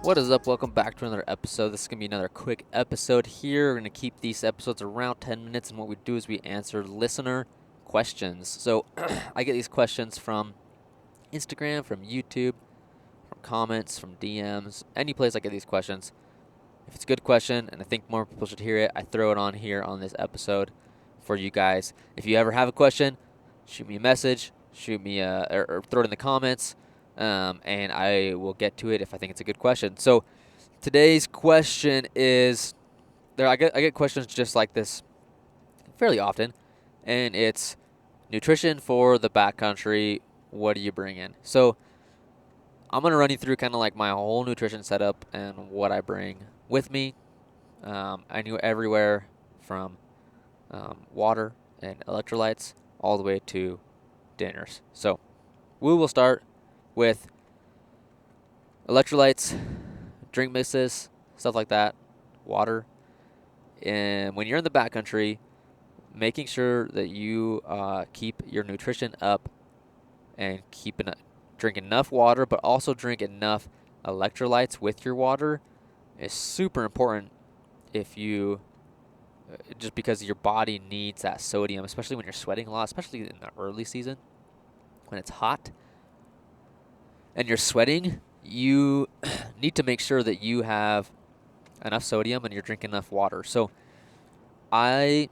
What is up? Welcome back to another episode. This is going to be another quick episode here. We're going to keep these episodes around 10 minutes, and what we do is we answer listener questions. So I get these questions from Instagram, from YouTube, from comments, from DMs, any place I get these questions. If it's a good question and I think more people should hear it, I throw it on here on this episode for you guys. If you ever have a question, shoot me a message, shoot me or throw it in the comments. And I will get to it if I think it's a good question. So today's question is, I get questions just like this fairly often, and it's nutrition for the backcountry. What do you bring in? So I'm gonna run you through kind of like my whole nutrition setup and what I bring with me. I knew everywhere from water and electrolytes all the way to dinners. So we will start with electrolytes, drink mixes, stuff like that, water. And when you're in the backcountry, making sure that you keep your nutrition up and drink enough water, but also drink enough electrolytes with your water is super important. If you just because your body needs that sodium, especially when you're sweating a lot, especially in the early season when it's hot and you're sweating, you need to make sure that you have enough sodium and you're drinking enough water. So I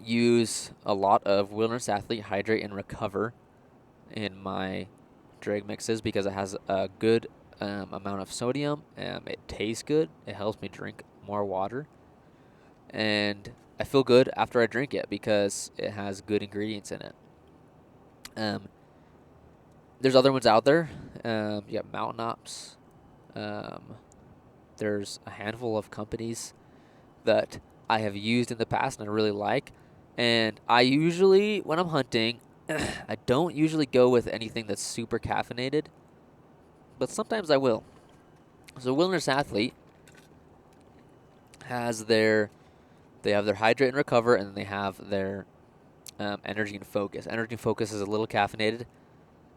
use a lot of Wilderness Athlete Hydrate and Recover in my drag mixes because it has a good amount of sodium. It tastes good. It helps me drink more water. And I feel good after I drink it because it has good ingredients in it. There's other ones out there. You got Mountain Ops. There's a handful of companies that I have used in the past and I really like. And I usually, when I'm hunting, I don't usually go with anything that's super caffeinated, but sometimes I will. So Wilderness Athlete has they have their Hydrate and Recover, and then they have their Energy and Focus. Energy and Focus is a little caffeinated,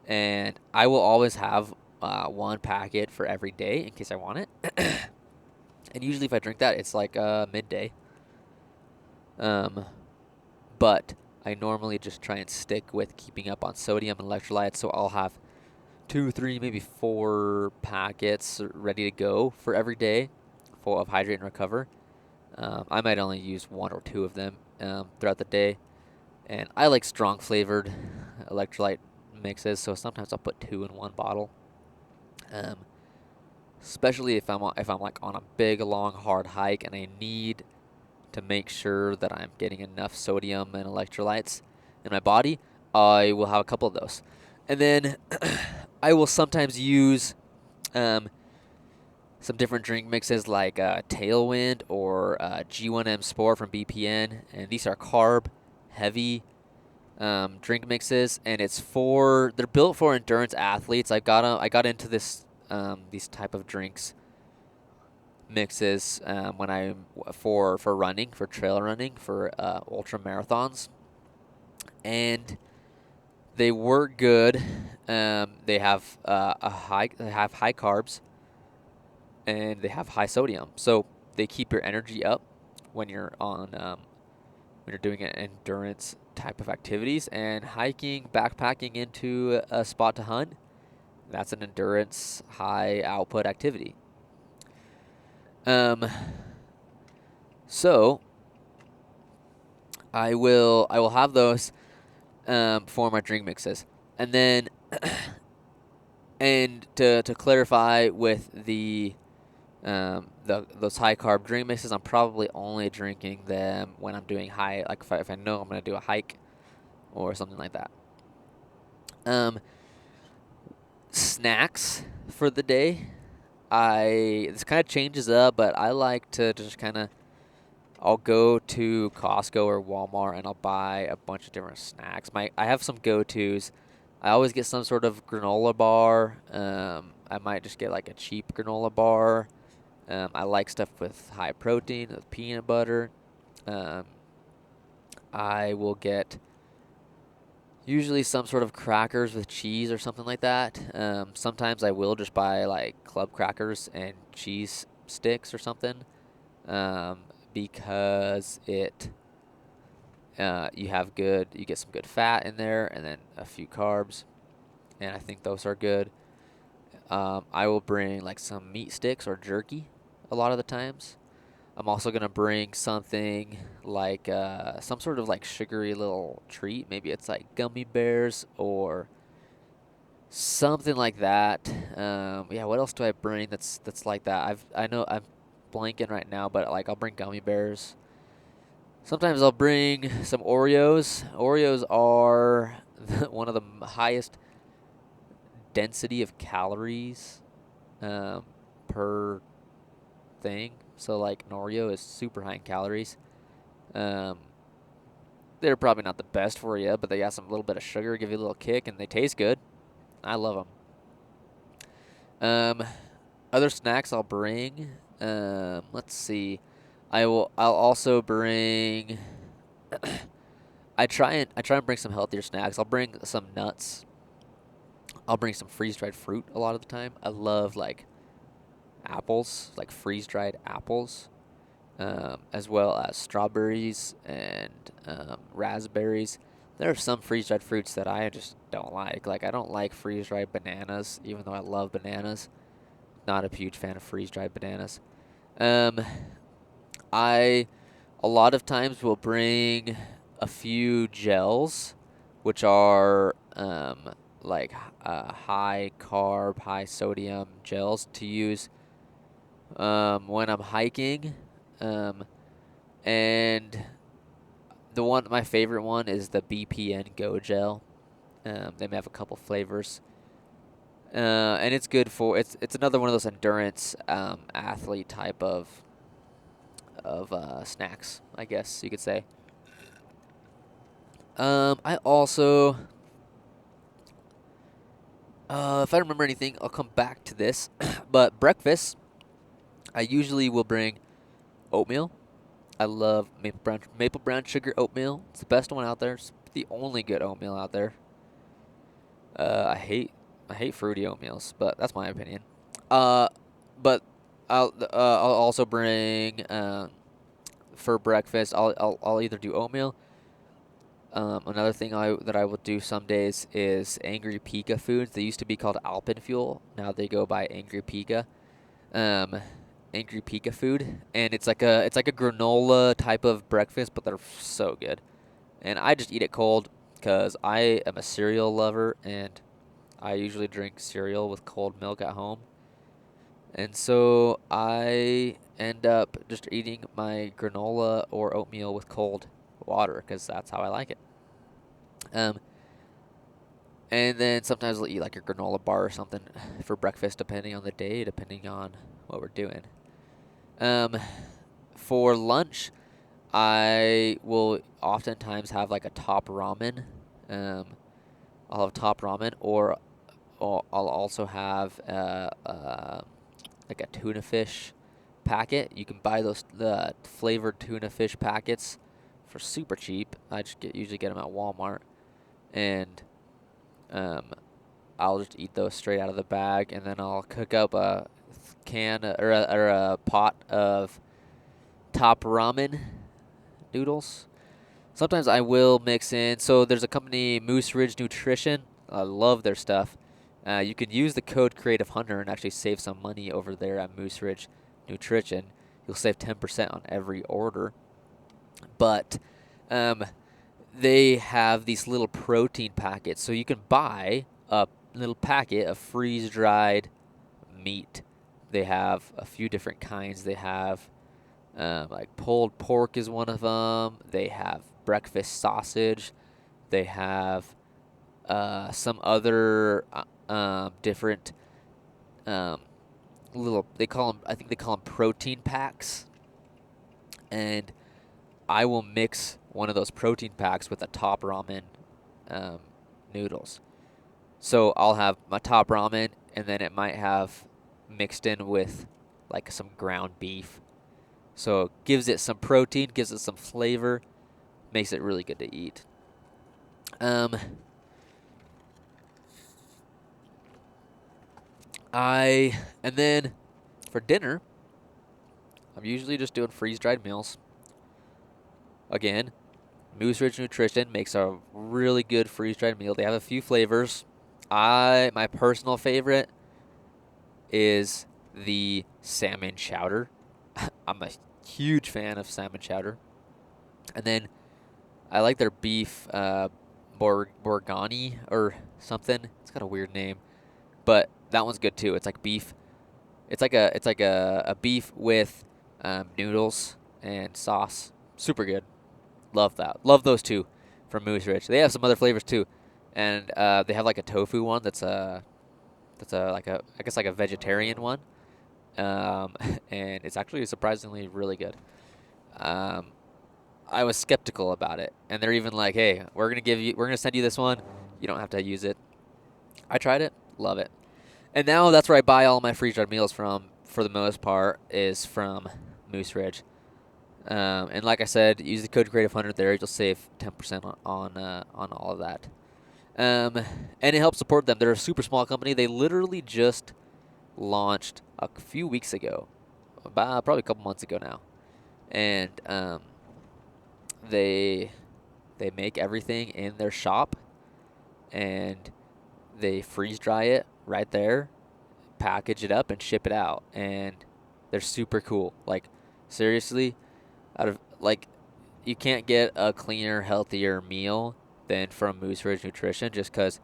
and I will always have one packet for every day in case I want it. And usually if I drink that, it's like midday. But I normally just try and stick with keeping up on sodium and electrolytes, so I'll have 2, 3, maybe 4 packets ready to go for every day full of Hydrate and Recover. I might only use 1 or 2 of them throughout the day. And I like strong flavored electrolyte mixes, so sometimes I'll put 2 in one bottle. Especially if I'm like on a big, long, hard hike and I need to make sure that I'm getting enough sodium and electrolytes in my body, I will have a couple of those. And then I will sometimes use some different drink mixes like Tailwind or G1M Sport from BPN, and these are carb-heavy drink mixes, and they're built for endurance athletes. I got into these type of drinks mixes when I'm for running, for trail running, for ultra marathons, and they work good. They have high carbs, and they have high sodium, so they keep your energy up when you're doing an endurance type of activities. And hiking, backpacking into a spot to hunt, that's an endurance high output activity. So I will have those for my drink mixes, and then and to clarify with those high carb drink mixes, I'm probably only drinking them when I'm doing like if I know I'm gonna do a hike or something like that. Snacks for the day. This kind of changes up, but I like to just I'll go to Costco or Walmart and I'll buy a bunch of different snacks. I have some go-tos. I always get some sort of granola bar. I might just get like a cheap granola bar. I like stuff with high protein, with peanut butter. I will get Usually some sort of crackers with cheese or something like that. Sometimes I will just buy like club crackers and cheese sticks or something, um, because you get some good fat in there and then a few carbs, and I think those are good. I will bring like some meat sticks or jerky a lot of the times. I'm also gonna bring something like some sort of like sugary little treat. Maybe it's like gummy bears or something like that. Yeah, what else do I bring that's like that? I know I'm blanking right now, but like I'll bring gummy bears. Sometimes I'll bring some Oreos. Oreos are one of the highest density of calories um, per thing. So like an Oreo is super high in calories. Um, they're probably not the best for you, but they got some little bit of sugar, give you a little kick, and they taste good. I love them. Other snacks I'll bring. Let's see. I'll also bring. I try and bring some healthier snacks. I'll bring some nuts. I'll bring some freeze dried fruit a lot of the time. I love like apples, like freeze dried apples, as well as strawberries and raspberries. There are some freeze dried fruits that I just don't like. Like I don't like freeze dried bananas, even though I love bananas. Not a huge fan of freeze dried bananas. Um, I a lot of times will bring a few gels, which are like high carb, high sodium gels to use when I'm hiking. Um, and my favorite one is the BPN Go Gel. They may have a couple flavors. And it's good for it's another one of those endurance athlete type of snacks, I guess you could say. I also, if I remember anything, I'll come back to this. But breakfast, I usually will bring oatmeal. I love maple brown sugar oatmeal. It's the best one out there. It's the only good oatmeal out there. I hate fruity oatmeals, but that's my opinion. Uh, but I'll also bring for breakfast. I'll either do oatmeal. Another thing that I will do some days is Angry Pika foods. They used to be called Alpenfuel. Now they go by Angry Pika. Um, Angry Pika food, and it's like a granola type of breakfast, but they're so good. And I just eat it cold because I am a cereal lover, and I usually drink cereal with cold milk at home. And so I end up just eating my granola or oatmeal with cold water because that's how I like it. Um, and then sometimes I'll eat like a granola bar or something for breakfast, depending on the day, depending on what we're doing. Um, for lunch, I will oftentimes have like a top ramen. Um, I'll have top ramen, or I'll also have like a tuna fish packet. You can buy the flavored tuna fish packets for super cheap. I just usually get them at Walmart, and um, I'll just eat those straight out of the bag, and then I'll cook up a can or a pot of top ramen noodles. Sometimes I will mix in. So there's a company, Moose Ridge Nutrition. I love their stuff. You can use the code Creative Hunter and actually save some money over there at Moose Ridge Nutrition. You'll save 10% on every order. But they have these little protein packets. So you can buy a little packet of freeze-dried meat. They have a few different kinds. They have like pulled pork is one of them. They have breakfast sausage. They have some other different little. They call them. I think they call them protein packs. And I will mix one of those protein packs with a top ramen noodles. So I'll have my top ramen, and then it might have mixed in with like some ground beef. So it gives it some protein, gives it some flavor, makes it really good to eat. And then for dinner, I'm usually just doing freeze-dried meals. Again, Moose Ridge Nutrition makes a really good freeze-dried meal. They have a few flavors. My personal favorite is the salmon chowder. I'm a huge fan of salmon chowder. And then I like their beef Borgani or something. It's got a weird name, but that one's good too. It's like beef. It's like a beef with noodles and sauce. Super good. Love that. Love those two from Moose Ridge. They have some other flavors too, and they have like a tofu one that's like a I guess like a vegetarian one, and it's actually surprisingly really good. Um, I was skeptical about it, and they're even like, "Hey, we're gonna send you this one. You don't have to use it." I tried it, love it, and now that's where I buy all my freeze-dried meals from. For the most part, is from Moose Ridge. And like I said, use the code CREATIVEHUNTER there. You'll save 10% on all of that. And it helps support them. They're a super small company. They literally just launched a few weeks ago, probably a couple months ago now, and they make everything in their shop, and they freeze dry it right there, package it up, and ship it out. And they're super cool. Like seriously, you can't get a cleaner, healthier meal than from Moose Ridge Nutrition, just because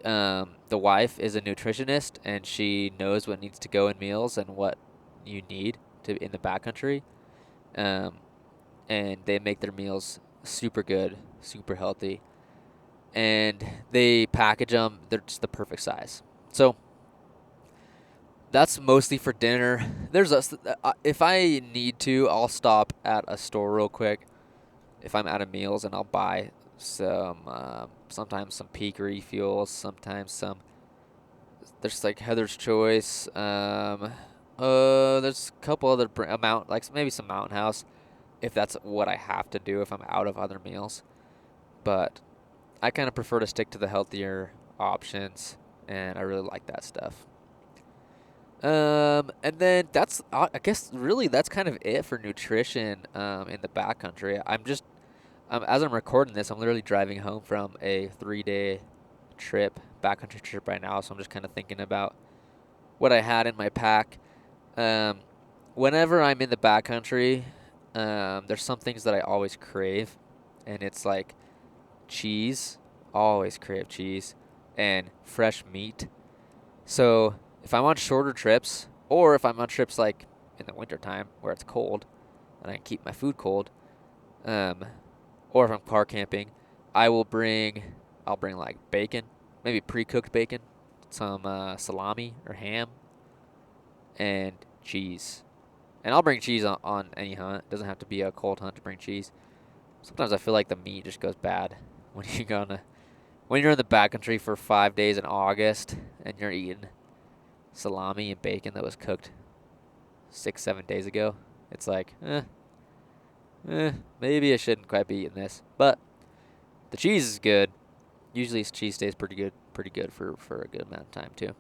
the wife is a nutritionist and she knows what needs to go in meals and what you need to in the backcountry. And they make their meals super good, super healthy, and they package them. They're just the perfect size. So that's mostly for dinner. If I need to, I'll stop at a store real quick if I'm out of meals, and I'll buy sometimes some Peak refuels, sometimes there's like Heather's Choice. There's a couple other maybe some Mountain House, if that's what I have to do if I'm out of other meals. But I kind of prefer to stick to the healthier options, and I really like that stuff. And then I guess really that's kind of it for nutrition in the backcountry. As I'm recording this, I'm literally driving home from a 3-day backcountry trip right now. So I'm just kind of thinking about what I had in my pack. Whenever I'm in the backcountry, there's some things that I always crave, and it's like cheese. Always crave cheese and fresh meat. So if I'm on shorter trips, or if I'm on trips like in the wintertime where it's cold and I can keep my food cold, or if I'm car camping, I'll bring like bacon, maybe pre-cooked bacon, some salami or ham, and cheese. And I'll bring cheese on any hunt. It doesn't have to be a cold hunt to bring cheese. Sometimes I feel like the meat just goes bad when you're in the backcountry for 5 days in August and you're eating salami and bacon that was cooked 6-7 days ago. It's like, maybe I shouldn't quite be eating this. But the cheese is good. Usually cheese stays pretty good for a good amount of time too.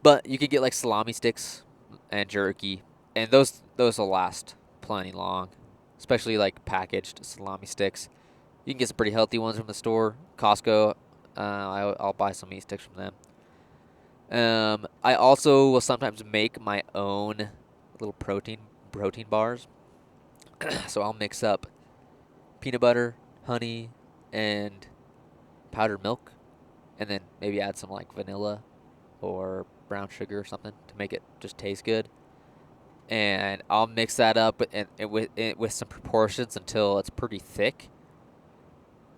But you could get like salami sticks and jerky, and those will last plenty long, especially like packaged salami sticks. You can get some pretty healthy ones from the store. Costco, I'll buy some meat sticks from them. I also will sometimes make my own little protein bars. So I'll mix up peanut butter, honey, and powdered milk, and then maybe add some like vanilla or brown sugar or something to make it just taste good. And I'll mix that up with some proportions until it's pretty thick.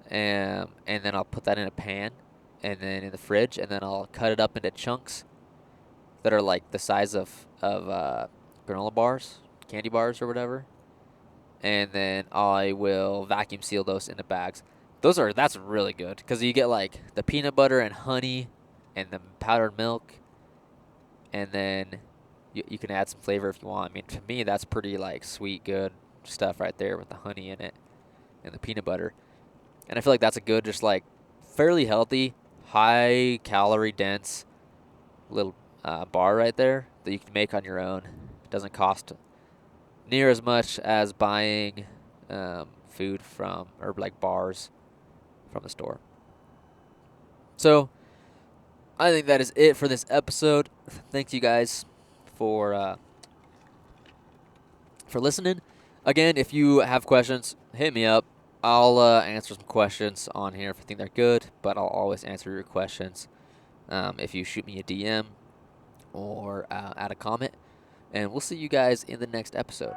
And then I'll put that in a pan, and then in the fridge, and then I'll cut it up into chunks that are like the size of granola bars, candy bars, or whatever. And then I will vacuum seal those into bags. That's really good because you get like the peanut butter and honey, and the powdered milk, and then you can add some flavor if you want. I mean, to me, that's pretty like sweet, good stuff right there with the honey in it and the peanut butter. And I feel like that's a good, just like fairly healthy, high calorie dense little bar right there that you can make on your own. It doesn't cost near as much as buying food from, or like bars from the store. So I think that is it for this episode. Thanks you guys for listening. Again, if you have questions, hit me up. I'll answer some questions on here if I think they're good, but I'll always answer your questions if you shoot me a DM or add a comment. And we'll see you guys in the next episode.